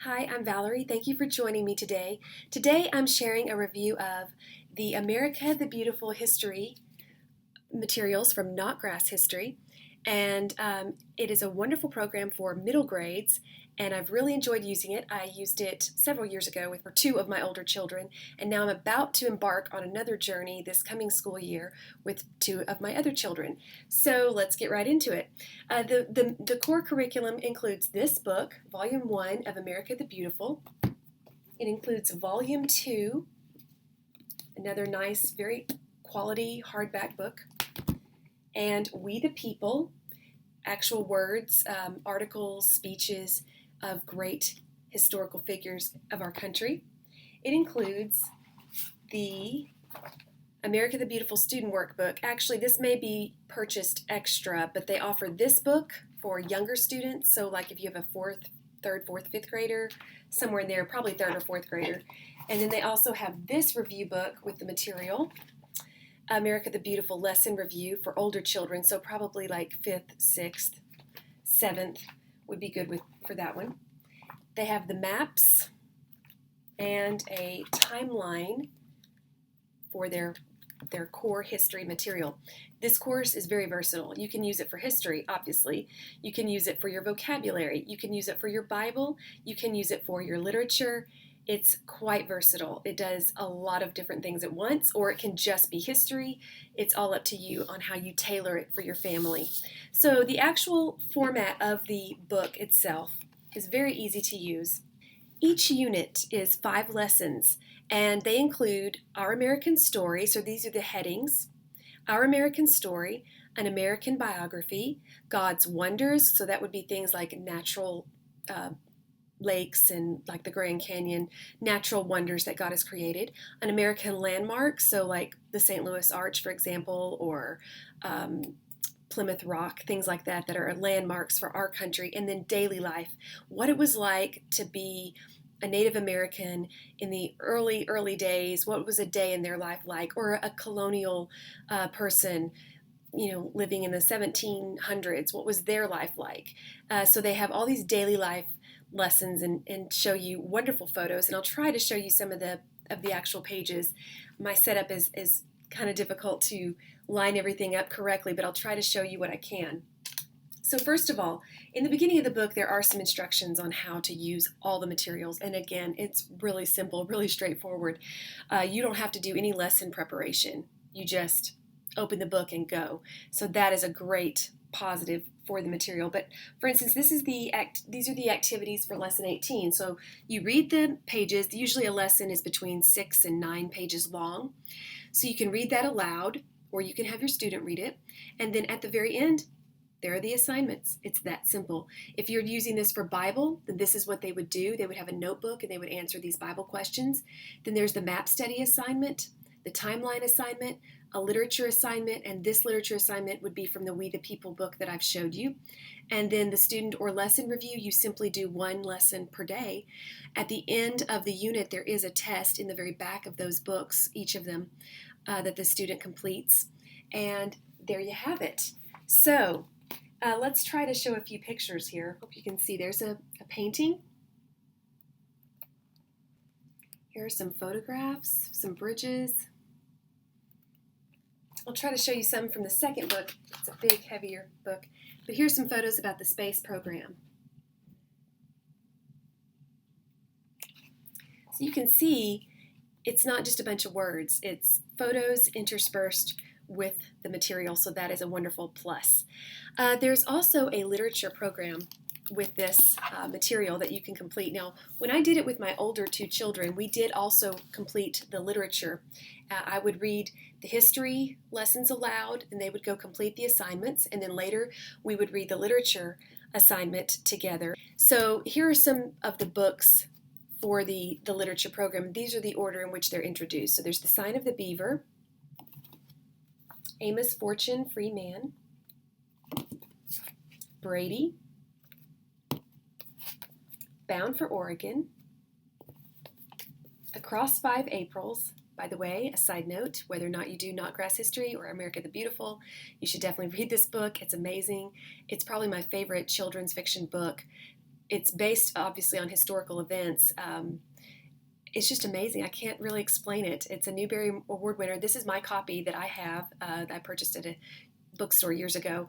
Hi, I'm Valerie. Thank you for joining me today. Today I'm sharing a review of the America the Beautiful history materials from Not Grass History. And it is a wonderful program for middle grades, and I've really enjoyed using it. I used it several years ago with two of my older children, and now I'm about to embark on another journey this coming school year with two of my other children. So let's get right into it. The core curriculum includes this book, Volume 1 of America the Beautiful. It includes Volume 2, another nice, very quality hardback book, and We the People, actual words, articles, speeches of great historical figures of our country. It includes the America the Beautiful student workbook. Actually, this may be purchased extra, but they offer this book for younger students. So like if you have a third, fourth, fifth grader, somewhere in there, probably third or fourth grader. And then they also have this review book with the material, America the Beautiful lesson review for older children, so probably like 5th, 6th, 7th would be good for that one. They have the maps and a timeline for their core history material. This course is very versatile. You can use it for history, obviously. You can use it for your vocabulary. You can use it for your Bible. You can use it for your literature. It's quite versatile. It does a lot of different things at once, or it can just be history. It's all up to you on how you tailor it for your family. So the actual format of the book itself is very easy to use. Each unit is 5 lessons, and they include Our American Story, so these are the headings, Our American Story, An American Biography, God's Wonders, so that would be things like natural lakes and like the Grand Canyon, natural wonders that God has created, an American landmark, so like the St. Louis Arch, for example, or Plymouth Rock, things like that that are landmarks for our country, and then daily life, what it was like to be a Native American in the early days, what was a day in their life like, or a colonial person, living in the 1700s, what was their life like? So they have all these daily life lessons and show you wonderful photos, and I'll try to show you some of the actual pages. My setup is kind of difficult to line everything up correctly, but I'll try to show you what I can. So first of all, in the beginning of the book, there are some instructions on how to use all the materials, and again, it's really simple, really straightforward. You don't have to do any lesson preparation. You just open the book and go. So that is a great positive for the material. But for instance, these are the activities for lesson 18. So you read the pages. Usually a lesson is between 6 and 9 pages long. So you can read that aloud, or you can have your student read it. And then at the very end, there are the assignments. It's that simple. If you're using this for Bible, then this is what they would do. They would have a notebook and they would answer these Bible questions. Then there's the map study assignment, the timeline assignment, a literature assignment, and this literature assignment would be from the We the People book that I've showed you. And then the student or lesson review, you simply do one lesson per day. At the end of the unit, there is a test in the very back of those books, each of them, that the student completes. And there you have it. So let's try to show a few pictures here. Hope you can see there's a painting. Here are some photographs, some bridges. I'll try to show you some from the second book. It's a big, heavier book. But here's some photos about the space program. So you can see it's not just a bunch of words. It's photos interspersed with the material, so that is a wonderful plus. There's also a literature program with this material that you can complete. Now, when I did it with my older 2 children, we did also complete the literature. I would read the history lessons aloud, and they would go complete the assignments, and then later we would read the literature assignment together. So here are some of the books for the literature program. These are the order in which they're introduced. So there's The Sign of the Beaver, Amos Fortune, Free Man, Brady, Bound for Oregon, Across 5 Aprils. By the way, a side note, whether or not you do Not Grass History or America the Beautiful, you should definitely read this book. It's amazing. It's probably my favorite children's fiction book it's based obviously on historical events. It's just amazing. I can't really explain it. It's a Newbery Award winner. This is my copy that I have that I purchased at a bookstore years ago.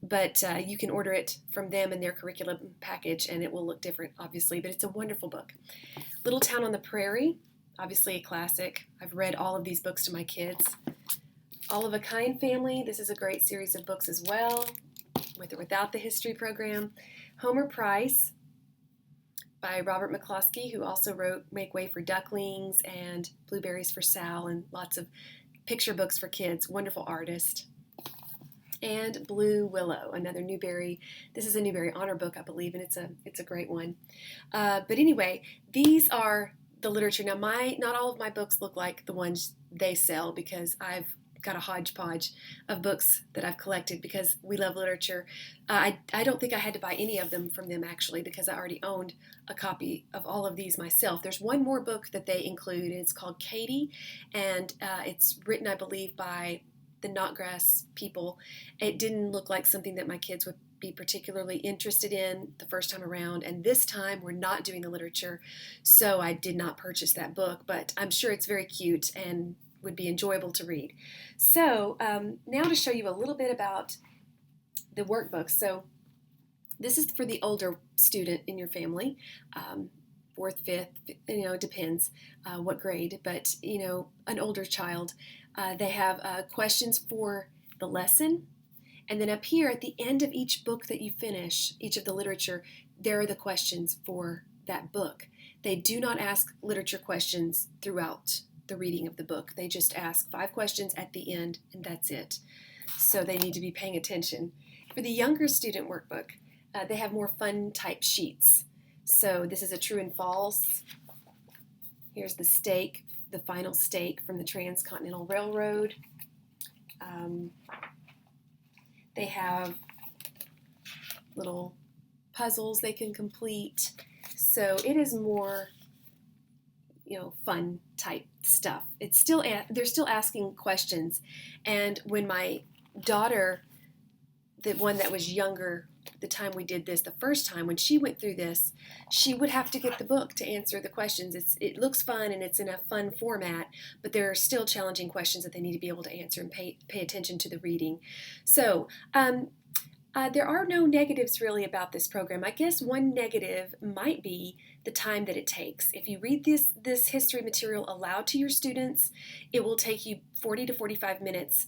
But you can order it from them in their curriculum package, and it will look different, obviously. But it's a wonderful book. Little Town on the Prairie, obviously a classic. I've read all of these books to my kids. All of a Kind Family. This is a great series of books as well, with or without the history program. Homer Price by Robert McCloskey, who also wrote Make Way for Ducklings and Blueberries for Sal and lots of picture books for kids. Wonderful artist. And Blue Willow, another Newbery. This is a Newbery Honor book, I believe, and it's a great one. But anyway, these are the literature. Now, not all of my books look like the ones they sell, because I've got a hodgepodge of books that I've collected because we love literature. I don't think I had to buy any of them from them, actually, because I already owned a copy of all of these myself. There's one more book that they include, and it's called Katie, and it's written, I believe, by the Knotgrass people. It didn't look like something that my kids would be particularly interested in the first time around, and this time we're not doing the literature, so I did not purchase that book, but I'm sure it's very cute and would be enjoyable to read. So now to show you a little bit about the workbooks. So this is for the older student in your family, fourth, fifth, it depends what grade, but an older child. They have questions for the lesson, and then up here at the end of each book that you finish, each of the literature, there are the questions for that book. They do not ask literature questions throughout the reading of the book. They just ask 5 questions at the end, and that's it. So they need to be paying attention. For the younger student workbook, they have more fun type sheets. So this is a true and false. Here's the stake, the final stake from the Transcontinental Railroad. They have little puzzles they can complete. So it is more, fun type stuff. It's still they're still asking questions. And when my daughter, the one that was younger, the time we did this, the first time when she went through this, she would have to get the book to answer the questions. It looks fun and it's in a fun format, but there are still challenging questions that they need to be able to answer and pay attention to the reading. So there are no negatives really about this program. I guess one negative might be the time that it takes. If you read this history material aloud to your students, it will take you 40 to 45 minutes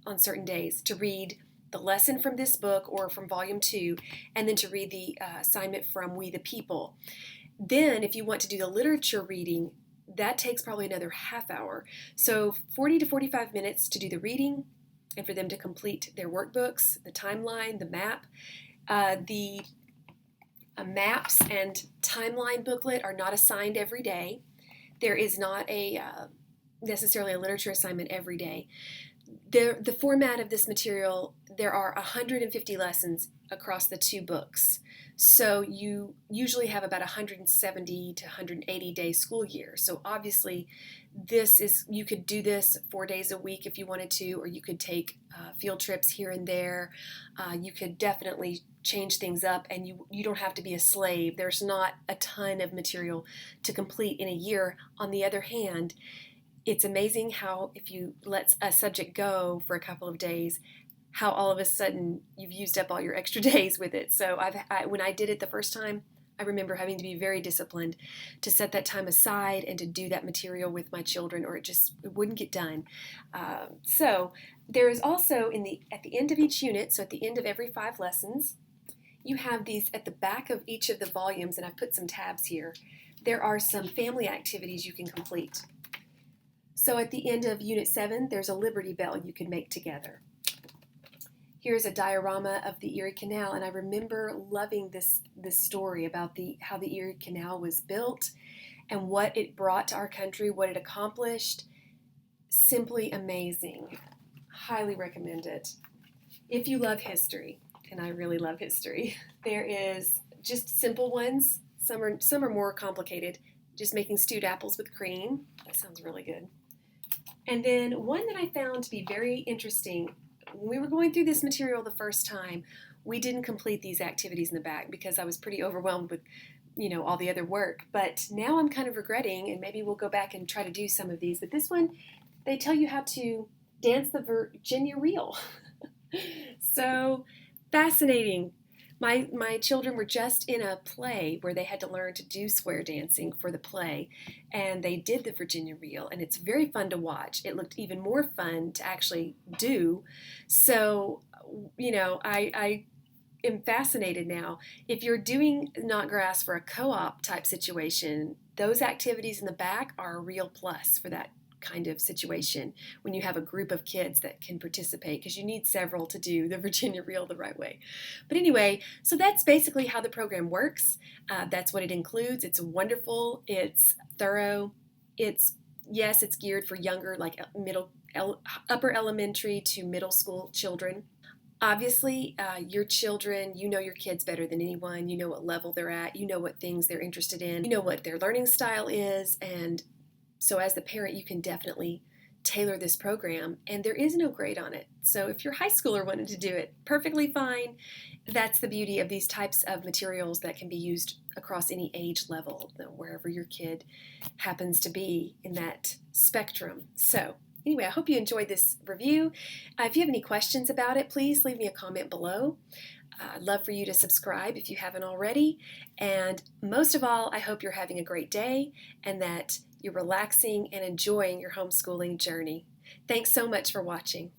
on certain days to read the lesson from this book or from volume 2, and then to read the assignment from We the People. Then if you want to do the literature reading, that takes probably another half hour. So 40 to 45 minutes to do the reading and for them to complete their workbooks, the timeline, the map. The maps and timeline booklet are not assigned every day. There is not necessarily a literature assignment every day. The format of this material, there are 150 lessons across the 2 books. So you usually have about 170 to 180 day school year. So obviously you could do this 4 days a week if you wanted to, or you could take field trips here and there. You could definitely change things up, and you don't have to be a slave. There's not a ton of material to complete in a year. On the other hand, it's amazing how if you let a subject go for a couple of days, how all of a sudden you've used up all your extra days with it. So when I did it the first time, I remember having to be very disciplined to set that time aside and to do that material with my children, or it wouldn't get done. So there is also at the end of each unit, so at the end of every 5 lessons, you have these at the back of each of the volumes, and I've put some tabs here. There are some family activities you can complete. So at the end of Unit 7, there's a Liberty Bell you can make together. Here's a diorama of the Erie Canal, and I remember loving this story about how the Erie Canal was built and what it brought to our country, what it accomplished. Simply amazing. Highly recommend it. If you love history, and I really love history, there is just simple ones. Some are more complicated. Just making stewed apples with cream. That sounds really good. And then one that I found to be very interesting when we were going through this material the first time we didn't complete these activities in the back because I was pretty overwhelmed with all the other work. But now I'm kind of regretting, and maybe we'll go back and try to do some of these. But this one, they tell you how to dance the Virginia reel. So fascinating. My children were just in a play where they had to learn to do square dancing for the play, and they did the Virginia reel, and it's very fun to watch. It looked even more fun to actually do. So, I am fascinated now. If you're doing Not Grass for a co-op type situation, those activities in the back are a real plus for that kind of situation when you have a group of kids that can participate, because you need several to do the Virginia reel the right way. But anyway, so that's basically how the program works. That's what it includes. It's wonderful. It's thorough. Yes, it's geared for younger, like upper elementary to middle school children. Obviously, your children, you know your kids better than anyone. You know what level they're at. You know what things they're interested in. You know what their learning style is. And so as the parent, you can definitely tailor this program. And there is no grade on it. So if your high schooler wanted to do it, perfectly fine. That's the beauty of these types of materials that can be used across any age level, wherever your kid happens to be in that spectrum. So anyway, I hope you enjoyed this review. If you have any questions about it, please leave me a comment below. I'd love for you to subscribe if you haven't already. And most of all, I hope you're having a great day and that you're relaxing and enjoying your homeschooling journey. Thanks so much for watching.